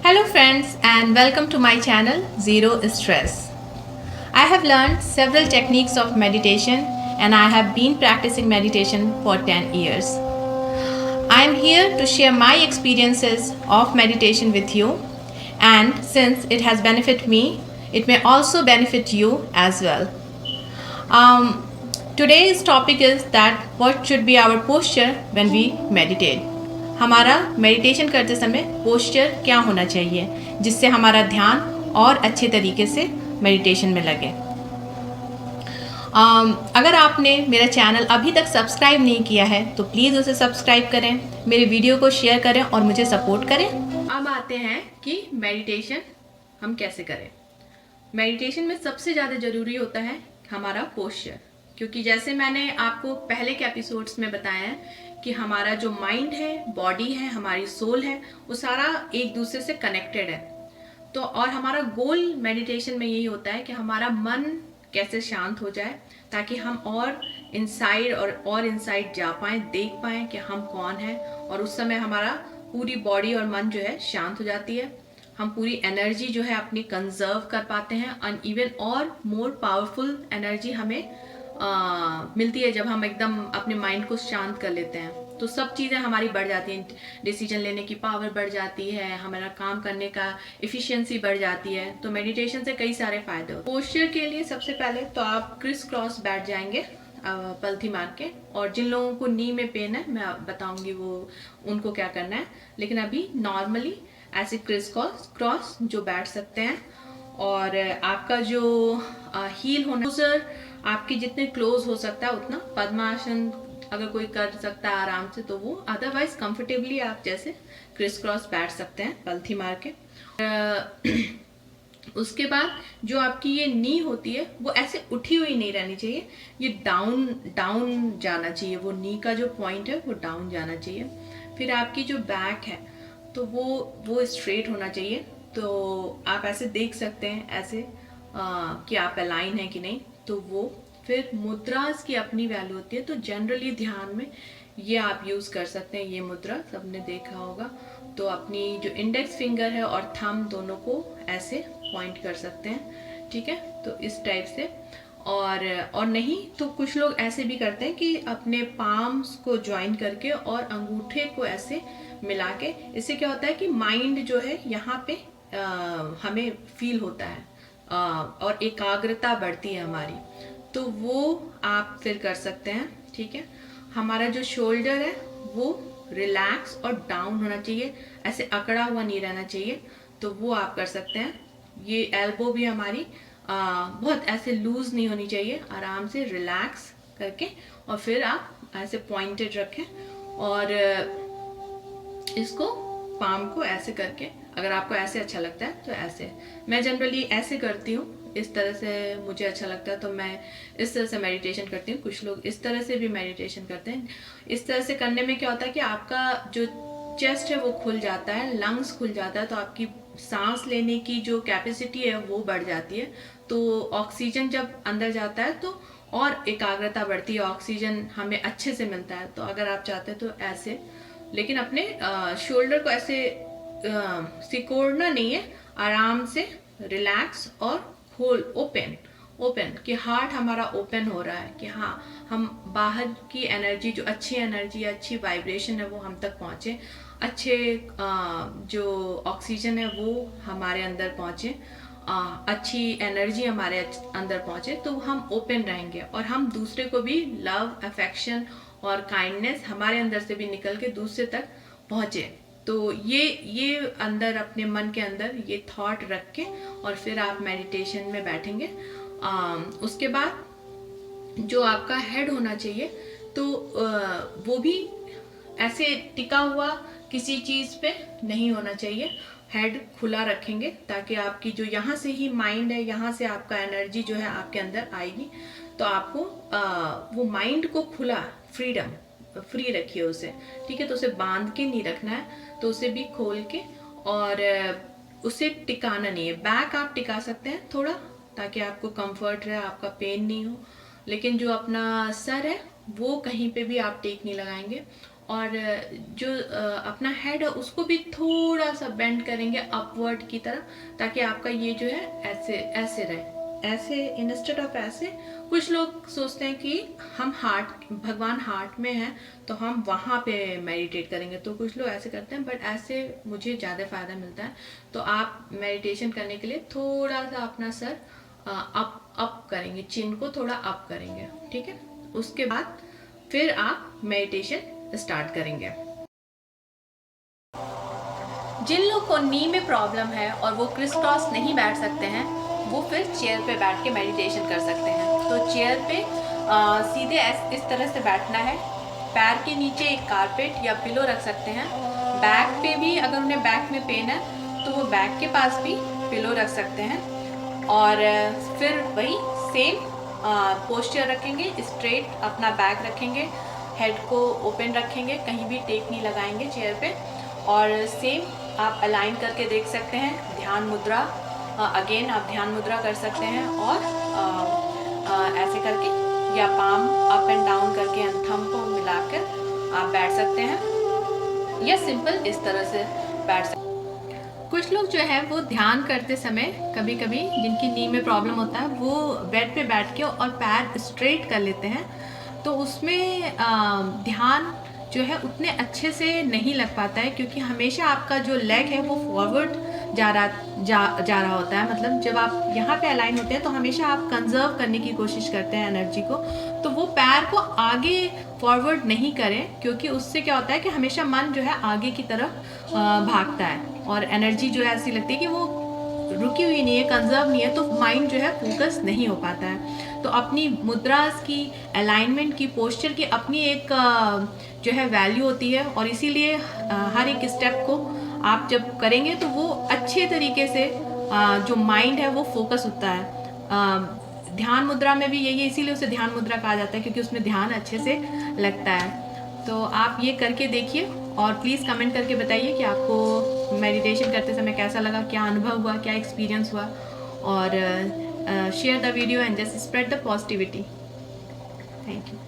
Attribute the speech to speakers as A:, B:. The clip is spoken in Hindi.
A: Hello friends and welcome to my channel Zero Stress. I have learned several techniques of meditation and I have been practicing meditation for 10 years. I am here to share my experiences of meditation with you, and since it has benefited me, it may also benefit you as well. Today's topic is that what should be our posture when we meditate. हमारा मेडिटेशन करते समय पोस्चर क्या होना चाहिए जिससे हमारा ध्यान और अच्छे तरीके से मेडिटेशन में लगे। अगर आपने मेरा चैनल अभी तक सब्सक्राइब नहीं किया है तो प्लीज़ उसे सब्सक्राइब करें, मेरे वीडियो को शेयर करें और मुझे सपोर्ट करें। अब आते हैं कि मेडिटेशन हम कैसे करें। मेडिटेशन में सबसे ज़्यादा ज़रूरी होता है हमारा पोस्चर, क्योंकि जैसे मैंने आपको पहले के एपिसोड्स में बताया है कि हमारा जो माइंड है, बॉडी है, हमारी सोल है, वो सारा एक दूसरे से कनेक्टेड है। तो और हमारा गोल मेडिटेशन में यही होता है कि हमारा मन कैसे शांत हो जाए ताकि हम और इनसाइड जा पाएँ, देख पाएँ कि हम कौन हैं, और उस समय हमारा पूरी बॉडी और मन जो है शांत हो जाती है। हम पूरी एनर्जी जो है अपनी कंजर्व कर पाते हैं, एंड इवन और मोर पावरफुल एनर्जी हमें मिलती है जब हम एकदम अपने माइंड को शांत कर लेते हैं। तो सब चीज़ें हमारी बढ़ जाती हैं, डिसीजन लेने की पावर बढ़ जाती है, हमारा काम करने का एफिशिएंसी बढ़ जाती है। तो मेडिटेशन से कई सारे फायदे होते हैं। पोस्चर के लिए सबसे पहले तो आप क्रिस क्रॉस बैठ जाएंगे पलथी मार के, और जिन लोगों को नी में पेन है मैं बताऊंगी वो उनको क्या करना है, लेकिन अभी नॉर्मली ऐसे क्रिस क्रॉस जो बैठ सकते हैं। और आपका जो हील होना आपके जितने क्लोज हो सकता है उतना पद्मासन अगर कोई कर सकता है आराम से तो वो, अदरवाइज कंफर्टेबली आप जैसे क्रिस क्रॉस बैठ सकते हैं पलथी मार के। उसके बाद जो आपकी ये नी होती है वो ऐसे उठी हुई नहीं रहनी चाहिए, ये डाउन जाना चाहिए, वो नी का जो पॉइंट है वो डाउन जाना चाहिए। फिर आपकी जो बैक है तो वो स्ट्रेट होना चाहिए। तो आप ऐसे देख सकते हैं ऐसे कि आप अलाइन है कि नहीं। तो वो फिर मुद्रास की अपनी वैल्यू होती है, तो जनरली ध्यान में ये आप यूज़ कर सकते हैं। ये मुद्रा सबने देखा होगा, तो अपनी जो इंडेक्स फिंगर है और थंब दोनों को ऐसे पॉइंट कर सकते हैं, ठीक है। तो इस टाइप से, और नहीं तो कुछ लोग ऐसे भी करते हैं कि अपने पाम्स को ज्वाइन करके और अंगूठे को ऐसे मिला के, इससे क्या होता है कि माइंड जो है यहाँ पे हमें फील होता है और एकाग्रता बढ़ती है हमारी। तो वो आप फिर कर सकते हैं, ठीक है। हमारा जो शोल्डर है वो रिलैक्स और डाउन होना चाहिए, ऐसे अकड़ा हुआ नहीं रहना चाहिए, तो वो आप कर सकते हैं। ये एल्बो भी हमारी बहुत ऐसे लूज नहीं होनी चाहिए, आराम से रिलैक्स करके, और फिर आप ऐसे पॉइंटेड रखें और इसको पाम को ऐसे करके, अगर आपको ऐसे अच्छा लगता है तो ऐसे, मैं जनरली ऐसे करती हूँ, इस तरह से मुझे अच्छा लगता है तो मैं इस तरह से मेडिटेशन करती हूँ। कुछ लोग इस तरह से भी मेडिटेशन करते हैं। इस तरह से करने में क्या होता है कि आपका जो चेस्ट है वो खुल जाता है, लंग्स खुल जाता है, तो आपकी सांस लेने की जो कैपेसिटी है वो बढ़ जाती है। तो ऑक्सीजन जब अंदर जाता है तो और एकाग्रता बढ़ती है, ऑक्सीजन हमें अच्छे से मिलता है। तो अगर आप चाहते हैं तो ऐसे, लेकिन अपने शोल्डर को ऐसे सिकोड़ना नहीं है, आराम से रिलैक्स और खोल ओपन कि हार्ट हमारा ओपन हो रहा है कि हाँ हम बाहर की एनर्जी, जो अच्छी एनर्जी है, अच्छी वाइब्रेशन है वो हम तक पहुँचे, अच्छे जो ऑक्सीजन है वो हमारे अंदर पहुँचे, अच्छी एनर्जी हमारे अंदर पहुँचे, तो हम ओपन रहेंगे और हम दूसरे को भी लव, अफेक्शन और काइंडनेस हमारे अंदर से भी निकल के दूसरे तक पहुँचे। तो ये अंदर अपने मन के अंदर ये थॉट रख के और फिर आप मेडिटेशन में बैठेंगे। उसके बाद जो आपका हेड होना चाहिए तो वो भी ऐसे टिका हुआ किसी चीज़ पे नहीं होना चाहिए, हेड खुला रखेंगे ताकि आपकी जो यहाँ से ही माइंड है, यहाँ से आपका एनर्जी जो है आपके अंदर आएगी, तो आपको वो माइंड को खुला, फ्री रखिए उसे, ठीक है। तो उसे बांध के नहीं रखना है, तो उसे भी खोल के, और उसे टिकाना नहीं है। बैक आप टिका सकते हैं थोड़ा ताकि आपको कंफर्ट रहे, आपका पेन नहीं हो, लेकिन जो अपना सर है वो कहीं पे भी आप टेक नहीं लगाएंगे। और जो अपना हेड है उसको भी थोड़ा सा बेंड करेंगे अपवर्ड की तरफ, ताकि आपका ये जो है ऐसे ऐसे रहे, ऐसे इंस्टेड ऑफ ऐसे। कुछ लोग सोचते हैं कि हम हार्ट, भगवान हार्ट में हैं तो हम वहाँ पे मेडिटेट करेंगे, तो कुछ लोग ऐसे करते हैं, बट ऐसे मुझे ज़्यादा फ़ायदा मिलता है। तो आप मेडिटेशन करने के लिए थोड़ा सा अपना सर अप करेंगे, चिन को थोड़ा अप करेंगे, ठीक है। उसके बाद फिर आप मेडिटेशन स्टार्ट करेंगे। जिन लोग को नी में प्रॉब्लम है और वो क्रिस क्रॉस नहीं बैठ सकते हैं, वो फिर चेयर पे बैठ के मेडिटेशन कर सकते हैं। तो चेयर पे सीधे इस तरह से बैठना है, पैर के नीचे एक कारपेट या पिलो रख सकते हैं। बैक पे भी अगर उन्हें बैक में पेन है तो वो बैक के पास भी पिलो रख सकते हैं। और फिर वही सेम पोस्चर रखेंगे, स्ट्रेट अपना बैक रखेंगे, हेड को ओपन रखेंगे, कहीं भी टेप नहीं लगाएंगे चेयर पे। और सेम आप अलाइन करके देख सकते हैं, ध्यान मुद्रा, अगेन आप ध्यान मुद्रा कर सकते हैं, और ऐसे करके या पाम अप एंड डाउन करके थंब को मिलाकर आप बैठ सकते हैं, या सिंपल इस तरह से बैठ सकते हैं। कुछ लोग जो है वो ध्यान करते समय कभी कभी जिनकी नी में प्रॉब्लम होता है वो बेड पे बैठ के और पैर स्ट्रेट कर लेते हैं, तो उसमें ध्यान जो है उतने अच्छे से नहीं लग पाता है, क्योंकि हमेशा आपका जो लेग है वो फॉरवर्ड जा रहा होता है। मतलब जब आप यहाँ पे अलाइन होते हैं तो हमेशा आप कंजर्व करने की कोशिश करते हैं एनर्जी को, तो वो पैर को आगे फॉरवर्ड नहीं करें, क्योंकि उससे क्या होता है कि हमेशा मन जो है आगे की तरफ भागता है और एनर्जी जो है ऐसी लगती है कि वो रुकी हुई नहीं है, कंजर्व नहीं है, तो माइंड जो है फोकस नहीं हो पाता है। तो अपनी मुद्रास की, अलाइनमेंट की, पोस्चर की अपनी एक जो है वैल्यू होती है, और इसीलिए हर एक स्टेप को आप जब करेंगे तो वो अच्छे तरीके से जो माइंड है वो फोकस होता है। ध्यान मुद्रा में भी यही है, इसीलिए उसे ध्यान मुद्रा कहा जाता है, क्योंकि उसमें ध्यान अच्छे से लगता है। तो आप ये करके देखिए और प्लीज़ कमेंट करके बताइए कि आपको मेडिटेशन करते समय कैसा लगा, क्या अनुभव हुआ, क्या एक्सपीरियंस हुआ, और share the video and just spread the positivity. Thank you.